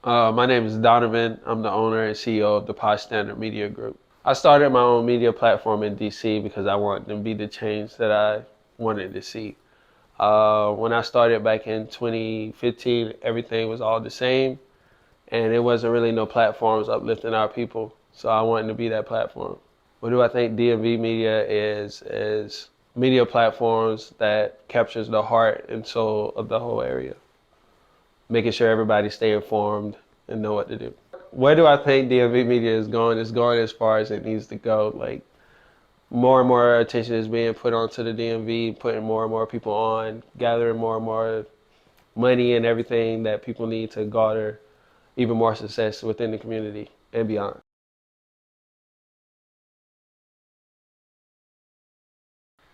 My name is Donovan. I'm the owner and CEO of the Pod Standard Media Group. I started my own media platform in DC because I wanted to be the change that I wanted to see. When I started back in 2015, everything was all the same, and it wasn't really no platforms uplifting our people. So I wanted to be that platform. What do I think DMV media is media platforms that captures the heart and soul of the whole area, making sure everybody stay informed and know what to do. Where do I think DMV media is going? It's going as far as it needs to go. Like more and more attention is being put onto the DMV, putting more and more people on, gathering more and more money and everything that people need to garner even more success within the community and beyond.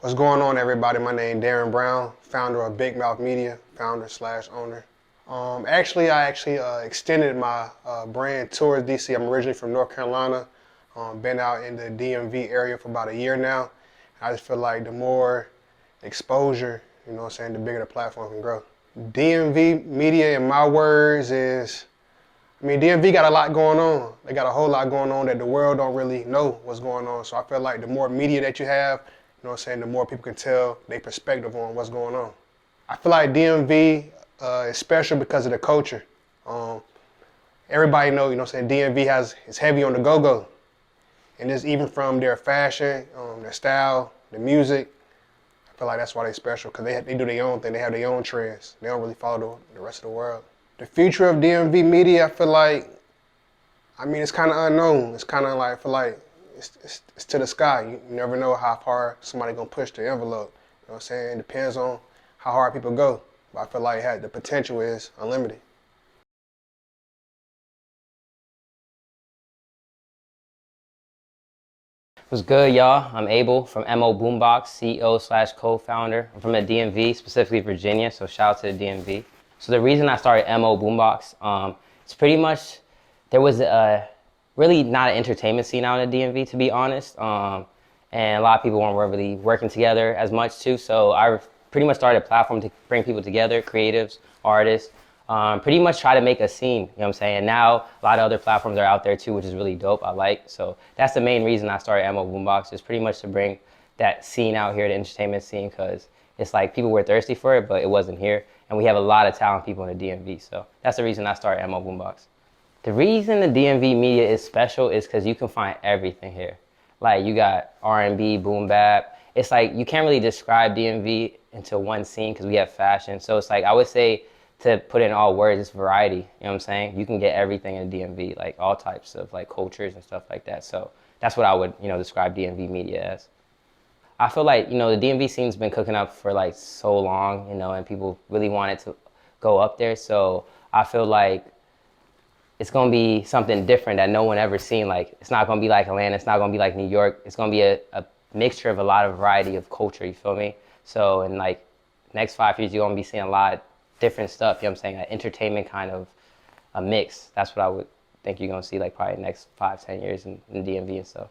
What's going on, everybody? My name is Darren Brown, founder of Big Mouth Media, founder/owner. I extended my brand towards DC. I'm originally from North Carolina. Been out in the DMV area for about a year now. I just feel like the more exposure, the bigger the platform can grow. DMV media, in my words, DMV got a lot going on. They got a whole lot going on that the world don't really know what's going on. So I feel like the more media that you have, the more people can tell their perspective on what's going on. I feel like DMV is special because of the culture. Everybody know, DMV is heavy on the go-go. And it's even from their fashion, their style, the music. I feel like that's why they're special, because they do their own thing. They have their own trends. They don't really follow the rest of the world. The future of DMV media, I feel like, it's kind of unknown. It's kind of like, I feel like it's to the sky. You never know how far somebody gonna push the envelope. You know what I'm saying? It depends on how hard people go. But I feel like the potential is unlimited. What's good, y'all? I'm Abel from MO Boombox, CEO/co-founder. I'm from the DMV, specifically Virginia, so shout out to the DMV. So the reason I started MO Boombox, it's pretty much, there was really not an entertainment scene out in the DMV, to be honest. And a lot of people weren't really working together as much too, so I pretty much started a platform to bring people together, creatives, artists, pretty much try to make a scene, you know what I'm saying? And now a lot of other platforms are out there too, which is really dope, I like. So that's the main reason I started MO Boombox, is pretty much to bring that scene out here, the entertainment scene, because it's like people were thirsty for it, but it wasn't here. And we have a lot of talented people in the DMV, so that's the reason I started MO Boombox. The reason the DMV media is special is because you can find everything here. Like you got R&B, boom bap. It's like you can't really describe DMV into one scene because we have fashion. So it's like, I would say, to put in all words, it's variety. You know what I'm saying? You can get everything in DMV, like all types of like cultures and stuff like that. So that's what I would, describe DMV media as. I feel like, the DMV scene's been cooking up for like so long, and people really want it to go up there. So I feel like it's gonna be something different that no one ever seen. Like it's not gonna be like Atlanta, it's not gonna be like New York. It's gonna be a mixture of a lot of variety of culture, you feel me? So in like next 5 years, you're gonna be seeing a lot different stuff, you know what I'm saying? An entertainment kind of a mix. That's what I would think you're gonna see like probably next 5-10 years in DMV and stuff.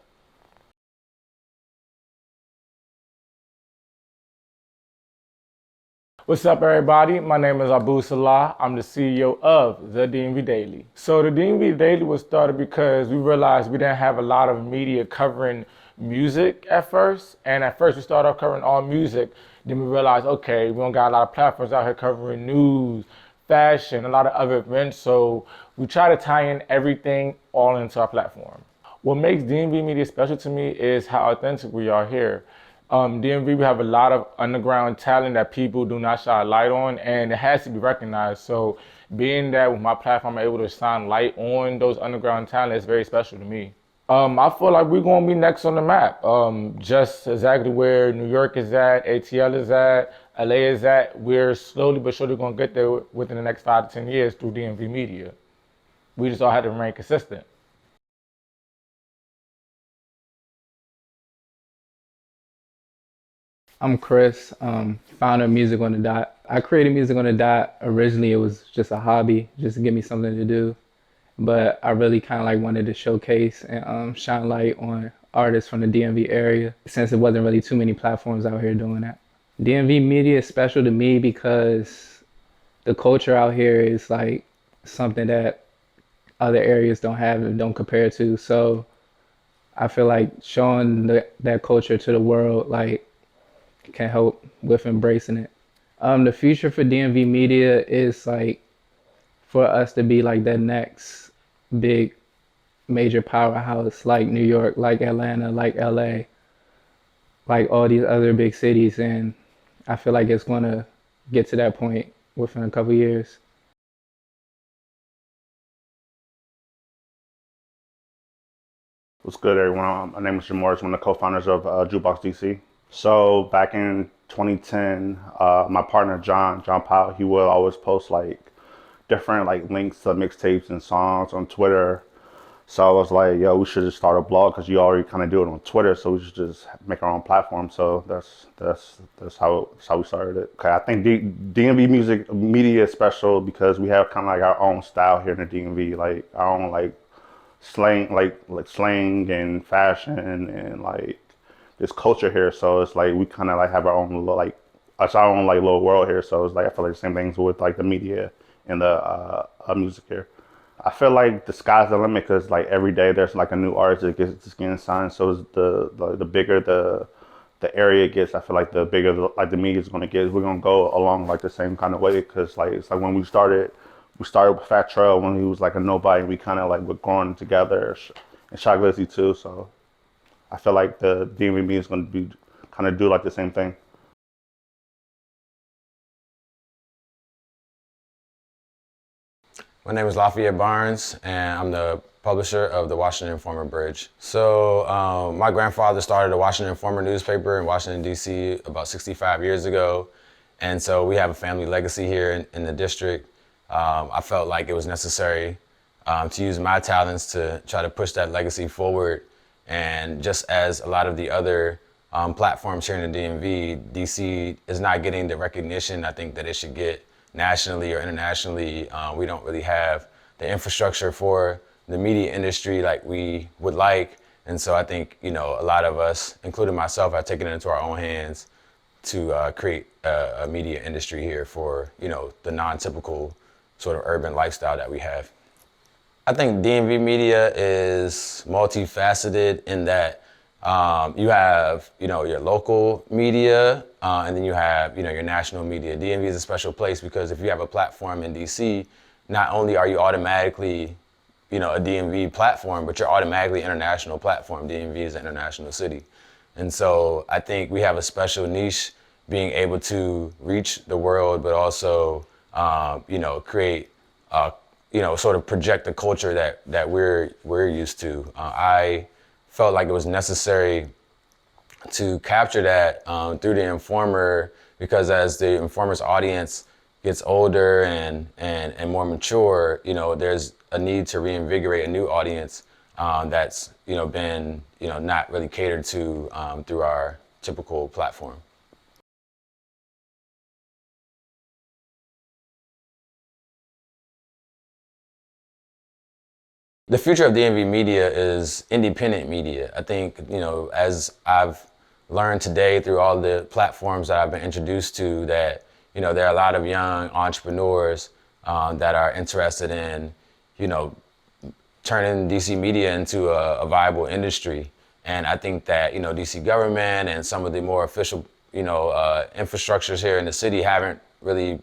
What's up, everybody? My name is Abu Salah. I'm the CEO of the DMV Daily. So the DMV Daily was started because we realized we didn't have a lot of media covering music at first. And at first we started off covering all music. Then we realized, okay, we don't got a lot of platforms out here covering news, fashion, a lot of other events. So we try to tie in everything all into our platform. What makes DMV media special to me is how authentic we are here. DMV, we have a lot of underground talent that people do not shine a light on, and it has to be recognized. So being that with my platform, I'm able to shine light on those underground talent is very special to me. I feel like we're going to be next on the map. Just exactly where New York is at, ATL is at, LA is at. We're slowly but surely going to get there within the next 5 to 10 years through DMV media. We just all have to remain consistent. I'm Chris, founder of Music on the Dot. I created Music on the Dot. Originally, it was just a hobby, just to give me something to do. But I really kind of like wanted to showcase and shine light on artists from the DMV area, since it wasn't really too many platforms out here doing that. DMV media is special to me because the culture out here is like something that other areas don't have and don't compare to. So I feel like showing that culture to the world like can help with embracing it. The future for DMV media is like for us to be like the next big major powerhouse like New York, like Atlanta, like LA, like all these other big cities. And I feel like it's going to get to that point within a couple years. What's good, everyone? My name is Jim Morris, one of the co-founders of Jukebox DC. So back in 2010, my partner John Powell, he would always post like different like links to mixtapes and songs on Twitter. So I was like, yo, we should just start a blog because you already kind of do it on Twitter. So we should just make our own platform. So that's how we started it. Okay, I think DMV music media is special because we have kind of like our own style here in the DMV, like our own like slang, like slang and fashion and like this culture here. So it's like we kind of like have our own like it's our own like little world here. So it's like I feel like the same things with like the media and the music here. I feel like the sky's the limit because like every day there's like a new artist that gets getting signed. So it's the bigger the area gets, I feel like the bigger like the media is gonna get. We're gonna go along like the same kind of way because like it's like when we started with Fat Trail when he was like a nobody. We kind of like were growing together, and Shy Glizzy too. So I feel like the DMV media is gonna be kind of do like the same thing. My name is Lafayette Barnes, and I'm the publisher of the Washington Informer Bridge. So my grandfather started the Washington Informer newspaper in Washington, D.C. about 65 years ago. And so we have a family legacy here in the district. I felt like it was necessary to use my talents to try to push that legacy forward. And just as a lot of the other platforms here in the DMV, DC is not getting the recognition I think that it should get nationally or internationally. We don't really have the infrastructure for the media industry like we would like. And so I think, a lot of us, including myself, have taken it into our own hands to create a media industry here for, the non-typical sort of urban lifestyle that we have. I think DMV media is multifaceted in that you have, your local media, and then you have, your national media. DMV is a special place because if you have a platform in DC, not only are you automatically, a DMV platform, but you're automatically an international platform. DMV is an international city. And so I think we have a special niche being able to reach the world, but also, create, sort of project the culture that we're used to. I felt like it was necessary to capture that through the Informer because as the Informer's audience gets older and more mature, there's a need to reinvigorate a new audience that's been not really catered to through our typical platform. The future of DMV media is independent media. I think, as I've learned today through all the platforms that I've been introduced to that, there are a lot of young entrepreneurs that are interested in, turning DC media into a viable industry. And I think that, DC government and some of the more official, infrastructures here in the city haven't really,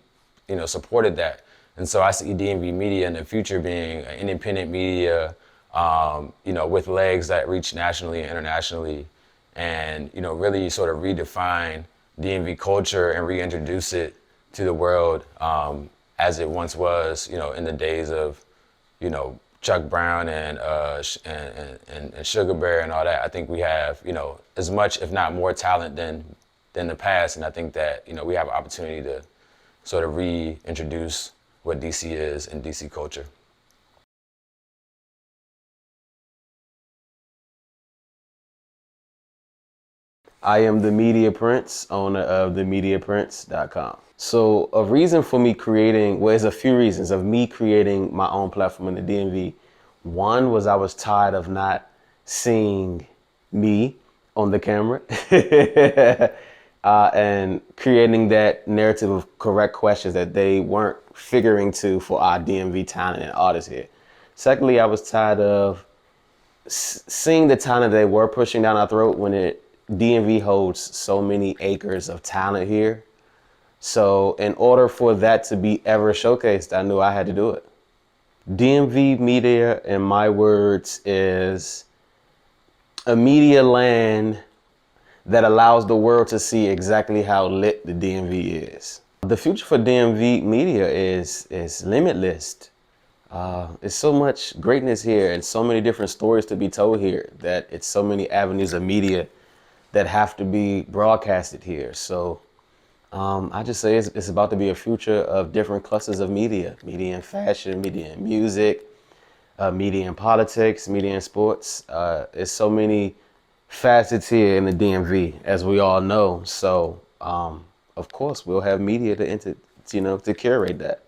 supported that. And so I see DMV media in the future being an independent media, with legs that reach nationally and internationally and, really sort of redefine DMV culture and reintroduce it to the world as it once was, in the days of, Chuck Brown and Sugar Bear and all that. I think we have, as much, if not more talent than the past. And I think that, we have an opportunity to sort of reintroduce what DC is and DC culture. I am the Media Prince, owner of themediaprince.com. So a reason for me creating, well, there's a few reasons of me creating my own platform in the DMV. One was I was tired of not seeing me on the camera and creating that narrative of correct questions that they weren't figuring to for our DMV talent and artists here. Secondly, I was tired of seeing the talent they were pushing down our throat when DMV holds so many acres of talent here. So in order for that to be ever showcased, I knew I had to do it. DMV media, in my words, is a media land that allows the world to see exactly how lit the DMV is. The future for DMV media is limitless. There's so much greatness here and so many different stories to be told here that it's so many avenues of media that have to be broadcasted here. So I just say it's about to be a future of different clusters of media in fashion, media in music, media in politics, media in sports. There's so many facets here in the DMV, as we all know. So of course we'll have media to curate that.